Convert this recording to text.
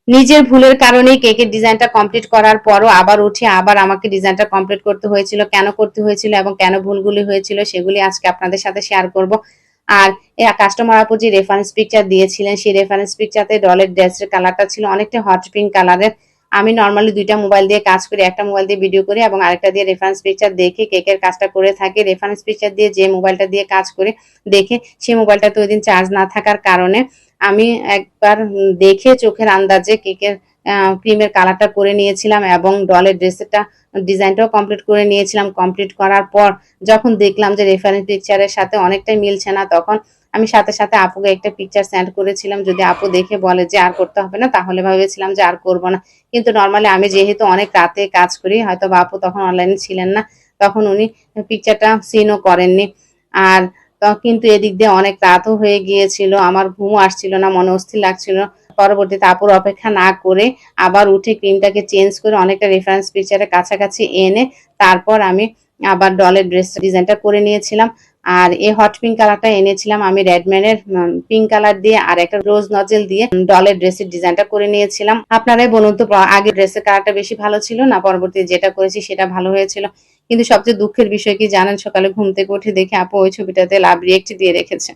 নিজের ভুলের কারণেই কেকের ডিজাইনটা কমপ্লিট করার পরও আবার উঠে আবার আমাকে ডিজাইনটা কমপ্লিট করতে হয়েছিল। কেন করতে হয়েছিল এবং কেন ভুলগুলি হয়েছিল সেগুলি আজকে আপনাদের সাথে শেয়ার করব। আর কাস্টমার আপু যে রেফারেন্স পিকচার দিয়েছিলেন সেই রেফারেন্স পিকচারতে ডলের ড্রেসের কালারটা ছিল অনেকটা হট পিঙ্ক কালারের। আমি নর্মালি দুইটা মোবাইল দিয়ে কাজ করি, একটা মোবাইল দিয়ে ভিডিও করি এবং আরেকটা দিয়ে রেফারেন্স পিকচার দেখে কেকের কাজটা করে থাকি। রেফারেন্স পিকচার দিয়ে যে মোবাইলটা দিয়ে কাজ করে দেখে সেই মোবাইলটাতে ওই দিন চার্জ না থাকার কারণে আমি একবার দেখে চোখের আন্দাজে কেকের ক্রিমের কালারটা করে নিয়েছিলাম এবং ডলের ড্রেসটা ডিজাইনটাও কমপ্লিট করে নিয়েছিলাম। কমপ্লিট করার পর যখন দেখলাম যে রেফারেন্স পিকচারের সাথে অনেকটাই মিলছে না, তখন আমি সাথে সাথে আপুকে একটা পিকচার সেন্ড করেছিলাম, যদি আপু দেখে বলে যে আর করতে হবে না তাহলে ভেবেছিলাম যে আর করব না। কিন্তু নর্মালি আমি যেহেতু অনেক রাতে কাজ করি, হয়তো বা আপু তখন অনলাইনে ছিলেন না, তখন উনি পিকচারটা সিনও করেননি। আর কিন্তু এদিক দিয়ে অনেক রাতও হয়ে গিয়েছিল, আমার ঘুমও আসছিল না, মনে অস্থির লাগছিল। পরবর্তীতে আপুর অপেক্ষা না করে আবার উঠে ক্রিমটাকে চেঞ্জ করে অনেকটা রেফারেন্স পিকচারের কাছাকাছি এনে তারপর আমি আবার ডলের ড্রেস ডিজাইনটা করে নিয়েছিলাম। আর এই হট পিঙ্ক কালারটা এনেছিলাম আমি রেডম্যানের পিঙ্ক কালার দিয়ে, আর একটা রোজ নজেল দিয়ে ডলের ড্রেসের ডিজাইনটা করে নিয়েছিলাম। আপনারাই বলুন তো আগে ড্রেসের কালারটা বেশি ভালো ছিল না পরবর্তীতে যেটা করেছি সেটা ভালো হয়েছিল? কিন্তু সবচেয়ে দুঃখের বিষয় কি জানেন, সকালে ঘুম থেকে উঠে দেখে আপু ওই ছবিটাতে লাভ রিয়েক্ট দিয়ে রেখেছে।